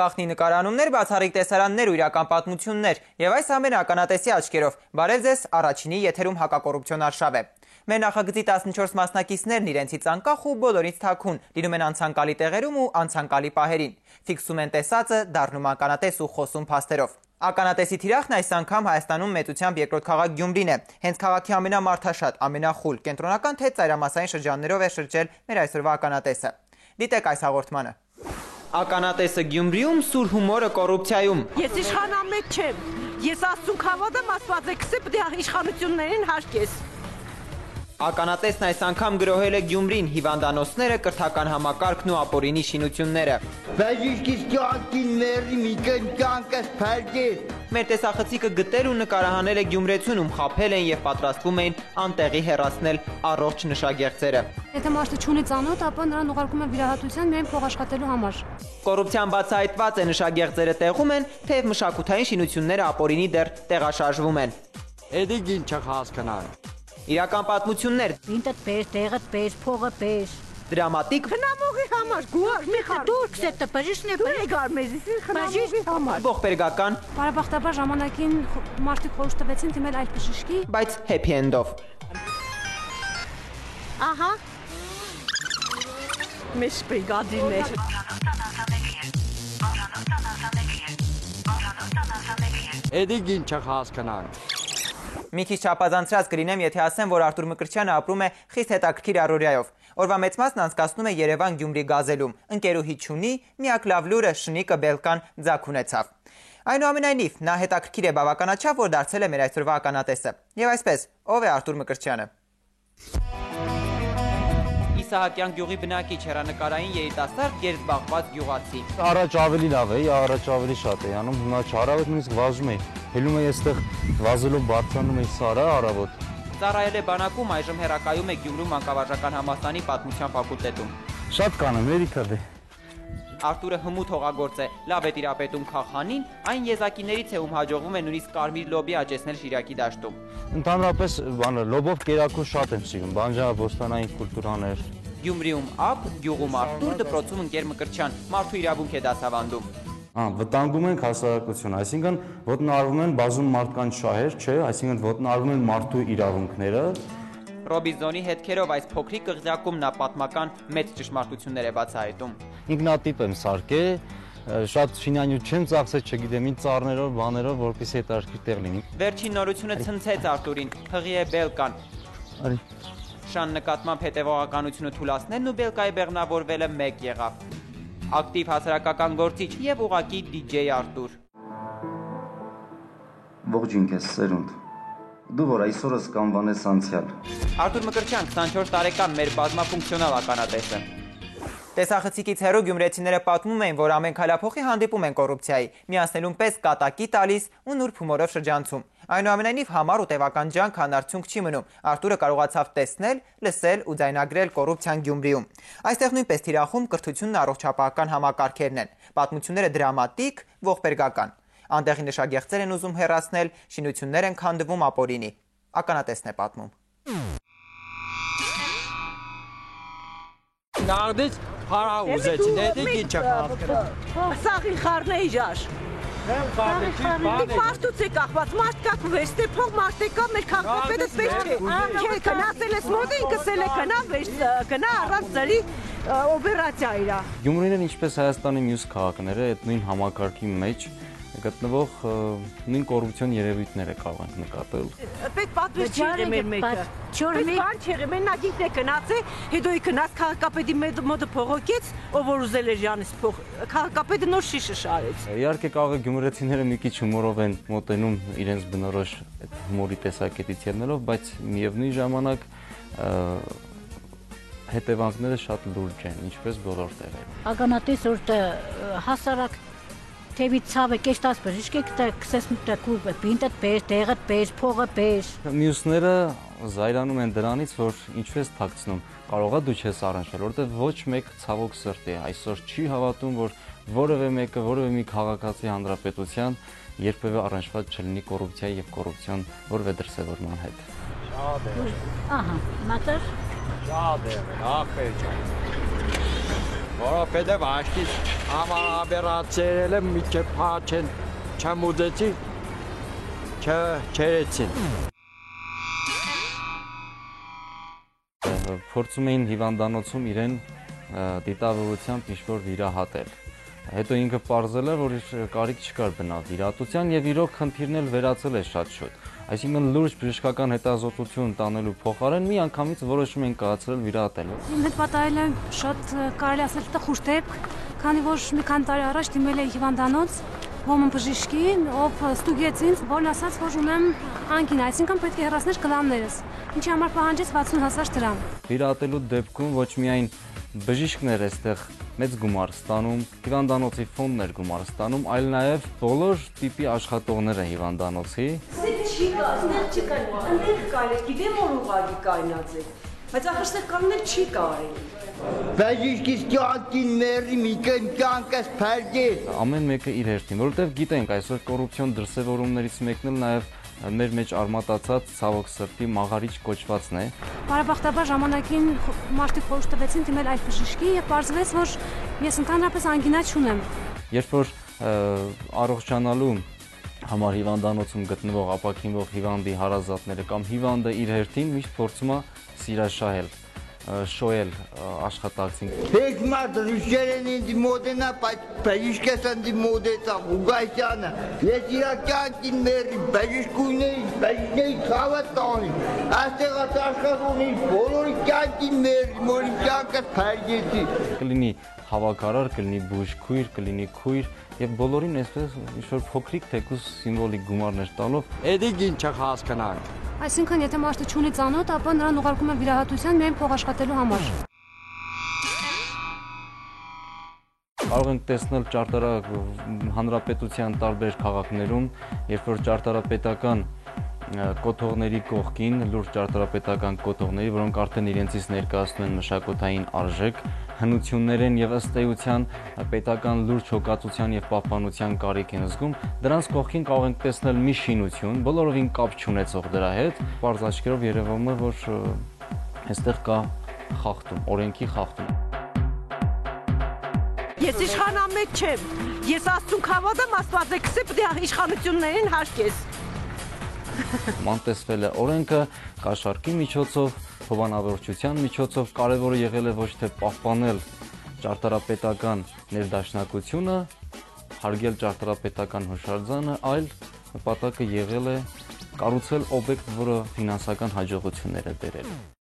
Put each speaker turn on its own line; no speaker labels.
գաղտնի նկարանումներ, բացառիկ տեսարաններ ու իրական պատմություններ, եւ այս ամենը ականատեսի աչքերով։ Բարև ձեզ, առաջինի եթերում հակակոռուպցիոն արշավ է։ Մեր նախագծի 14 մասնակիցներն իրենցից անկախ ու բոլորից թաքուն, լինում են անցանկալի տեղերում ու անցանկալի պահերին։ Ֆիքսում են տեսածը, դառնում ականատես ու խոսում փաստերով։ Ականատեսի թիրախն այս անգամ Հայաստանում մեծությամբ երկրորդ քաղաք Գյումրին է։ Հենց քաղաքի ամենամարդաշատ, ամենախուլ, կենտրոնական թե ծայրամասային շրջաններով է շրջել մեր այսօրվա ականատեսը։ Դիտեք այս հաղորդմանը։ Ականատեսը Գյումրիում, սուր հումորը կոռուպցիայում։
Ես իշխանամետ չեմ։ Ես Աստծուն հավատամ, Աստված է քսե պետք է իշխանություններին հաշկես։
Ականատեսն այս անգամ գրոհել է Գյումրին, հիվանդանոցները, կրթական համակարգն ու ապօրինի շինությունները։ Մեր տեսախցիկը գտել ու նկարահանել է գյումրեցուն, ում խաբել են եւ պատրաստվում էին անտեղի հեռացնել առողջ նշագեղձերը։
Եթե մարդը չունի ծանոթ, ապա նրան ուղարկում են վիրահատության միայն փող աշխատելու համար։
Կոռուպցիան բացահայտված է, նշագեղձերը տեղում են, թեև մշակութային շինությունները ապօրինի դեռ տեղաշարժվում են։ Իրական պատմություններ,
Ինտդ պես, տեղդ պես, փողը պես։
դրամատիկ,
Խնամողի համար, գուղ մի խար։ Դուր քսետը բժիշկն է բերգար մեզի, խնամողի համար։
ողբերգական,
Բարեբախտաբար ժամանակին մարդիկ խորհուրդ տվեցին դիմել այլ բժշկի։
բայց happy end-ով։
Ահա։ Մեծ բրիգադիրներ։
Էդիգին չհասկանան։
Մի քիչ չափազանցրած կլինեմ, եթե ասեմ, որ Արտուր Մկրտչյանը ապրում է խիստ հետաքրքիր առօրյայով։ Օրվա մեծ մասն անցկացնում է Երևան-Գյումրի գազելում։ Ընկերուհի չունի, միակ լավ լուրը շնիկը բելկան ձագ ունեցավ։ Այնուամենայնիվ, նա հետաքրքիր է բավականաչափ, որ դարձել է մեր այսօրվա ականատեսը։ Եվ այսպես, ով է Արտուր Մկրտչյանը։ Իսահակյան գյուղի բնակիչ, հեռանկարային երիտասարդ, գերզբաղված գյուղացի։
Առաջ ավելի լավ է, առաջ ավելի շատ է անում, հիմա չարավոտ նույնիսկ վազում է։ Հելում է այստեղ վազելով բարձրանում է Սարա առավոտ։
Ծառայել է բանակում, այժմ հեռակայում է Գյումրու մանկավարժական համալսարանի պատմության ֆակուլտետում։
Շատ կան Ամերիկա դե։
Արտուրը հմուտ հողագործ է, լավ է տիրապետում քաղաքանին, այն եզակիներից է, ում հաջողվում է նույնիսկ կարմիր լոբի աճեցնել Շիրակի դաշտում։
Ընդհանրապես լոբով կերակուր շատ եմ սիրում, բանջարաբոստանային կուլտուրաներ։
Գյումրիում Ափ, գյուղում Արտուր, դպրոցում ընկեր Մկրտչյան, մարդու իրավունք է դասավանդում։
Վտանգում ենք հասարակությունը, այսինքն ոտնահարվում են բազում մարդկանց շահեր, չէ, այսինքն ոտնահարվում են մարդու իրավունքները։
Ռոբինզոնի հետքերով այս փոքրիկ կղզյակում նա պատմական մեծ ճշմարտություններ է բացահայտում։
Ինքնատիպ եմ սարքել, շատ շինանյութ չեմ ծախսել, չգիտեմ, ինչ ծառներով, բաներով, որպեսզի հետաքրքիր տեղ լինի։
Վերջին նորությունը ցնցեց Արտուրին, հղի է բելկան։
Արի։
Շան նկատմամբ հետևողականությունը թուլացնելն ու բելկայի բեղնավորվելը մեկ եղավ։ Ակտիվ հասարակական գործիչ եւ ուղակի DJ Արտուր։
Ողջույն քեզ սերունդ։ Դու որ այսօրս կանվանես անցյալ։
Արտուր Մկրտչյան, 24 տարեկան, մեր բազմաֆունկցիոնալ ականատեսը։ Տեսախցիկից հեռու գյումրեցիները պատմում էին, որ ամեն քայլափոխի հանդիպում են կոռուպցիայի, միացնելուն պես կատակի տալիս ու նուրբ հումորով շրջանցում։ Այնուամենայնիվ համար ու տևական ջանք անարդյունք չի մնում։ Արտուրը կարողացավ տեսնել, լսել ու ձայնագրել կոռուպցիան Գյումրիում։ Այստեղ նույնպես թիրախում կրթությունն առողջապահական համակարգերն են։ Պատմությունները դրամատիկ, ողբերգական։ Անտեղի նշագեղձեր են ուզում հեռացնել, շինություններ են քանդվում ապօրինի։ Ականատեսն է պատմում։
Նարդից հարա ուզեցին, էդիգին չհասկանան։
Սաղի խառն է իժար։ Մարդուց է կախված, մարդ կակ վեստե, փող մարդ է կա, մեր քաղաքապետը պես չէ։ Կնացել ես մոդը, ինքսել է կնա առանց ծրի օպերացիա իրա։
Գյումրին ինչպես Հայաստանի մյուս քաղաքները, այդ նույն համակարգի մեջ գտնվող նույն կոռուպցիոն երևույթները կարող են նկատել։
Պետք պատվեր չի եղել մեր մեկը։ Չորմի բան չի եղել, մենակ ինքն է գնացել, հետո գնաց քաղաքապետի մոդը փողոքեց, ով որ ուզել էր Յանից փող, քաղաքապետը նոր շիշը շարեց։
Իհարկե կարող է գյումրեցիները մի քիչ հումորով են մոտենում իրենց բնորոշ այդ հումորի տեսակետից ելնելով, բայց միևնույն ժամանակ հետևանքները շատ լուրջ են, ինչպես բոլոր տեղերում։
Ականատես որ հասարակ թեւից ցավը կեշտած բժիշկ է քսես մտակուր պինտդ պես, տեղդ պես, փողը պես։
Մյուսները զայրանում են դրանից, որ ինչպես թաքցնում, կարողա դու չես առնչվել, որովհետև ոչ մեկ ցավոք սրտի այսօր չի հավատում, որ որևէ մեկը, որևէ մի քաղաքացի հանրապետության երբևէ առնչված չլինի կոռուպցիայի եւ կոռուպցիոն որևէ դրսևորման հետ։
Շատ է։
Ահա, մատար։
Շատ է, ախպեր ջան։ Որովհետև աշկից համաբերացերել եմ միջև փաչեն չմուծեցի, չերեցին։
Փորձում էին հիվանդանոցում իրեն դիտավորությամբ ինչ-որ վիրահատել։ Հետո ինքը պարզել է, որ իր կարիք չկար բնավ վիրահատության եւ իրոք խնդիրն էլ վերացել է շատ շուտ։ Այսինքն լուրջ բժշկական հետազոտություն տանելու փոխարեն մի անգամից որոշում են կայացրել վիրահատել։
Իմ հետ պատահել է շատ կարելի ասել տխուր դեպք, քանի որ մի քանի տարի առաջ դիմել էի հիվանդանոց ոմն բժշկի, ով ստուգեց ինձ, որն ասաց, որ ունեմ անգին, այսինքն պետք է հեռացներ կլաններս, ինչի համար պահանջեց 60,000 դրամ։
Վիրահատելու դեպքում ոչ միայն բժիշկներ այստեղ մեծ գումար ստանում, հիվանդանոցի ֆոնդներ գումար ստանում, այլ նաև բոլոր տիպի աշխատողները հիվանդանոցի։
Չի կա, այստեղ չկա, այնտեղ կարելի, գիտեմ որ ուղղակի կայնած է, բայց ախստեղ կաննել չի կարելի։
Բաժիշկից կյանքին մերի մի կյանքս փրկի։
Ամեն մեկը իր հերթին, որովհետև գիտենք այսօր կոռուպցիոն դրսևորումներից մեկն էլ նաև մեր մեջ արմատացած ցավոք սրտի մաղարիչ կոչվածն է։
Բարեբախտաբար ժամանակին մարդիկ խորհուրդ տվեցին դիմել այլ բժշկի եւ պարզվեց, որ ես ընդհանրապես անգինա չունեմ։
Երբ որ առողջանալու համար հիվանդանոցում գտնվող ապաքինվող հիվանդի հարազատները կամ հիվանդը իր հերթին միշտ փորձում է սիրաշահել, շոյել աշխատակցին։
Հեկ մարդ ռուշերեն ինձ մոդենա, բայց բժիշկես ինձ մոդեցա, ուգայցյանը, ես իրա կյանքին մերի, բժիշկուների խավատ տանի, այստեղ աշխատողի բոլորի կյանքին մերի, մորի կյանքս փրկեցի։
Կլինի հավաքարար, կլինի բուժքույր, կլինի քույր եւ բոլորին այսպես ինչ-որ փոքրիկ թեկուզ սիմվոլիկ գումարներ տալով
Էդիկին չհասկանանք։
Այսինքն, եթե մարդը չունի ծանոթ, ապա նրան ուղարկում են վիրահատության միայն փող աշխատելու համար։
Կարող ենք տեսնել հանրապետության տարբեր քաղաքներում, երբ որ ճարտարապետական կոթողների կողքին, լուրջ ճարտարապետական կոթողների, որոնք արդեն իրենցից ներկայացնում են մշակութային արժեք, հնություններ են եւ ըստ էության պետական լուրջ հոգացության եւ պահպանության կարիք են զգում, դրանց կողքին կարող ենք տեսնել մի շինություն, բոլորովին կապ չունեցող դրա հետ, բարձ աչքերով երևում է, որ այստեղ կա խախտում, օրենքի խախտում։
Ես իշխանամետ չեմ, ես Աստծուն հավատամ, Աստված է քսե պետք է իշխանություններին հաշկես։
Մանտեսվել է օրենքը կաշառքի միջոցով, հովանավորչության միջոցով, կարևորը եղել է ոչ թե պահպանել ճարտարապետական ներդաշնակությունը, հարգել ճարտարապետական հուշարձանը, այլ նպատակը եղել է կառուցել օբյեկտ, որը ֆինանսական հաջողություններ է բերել։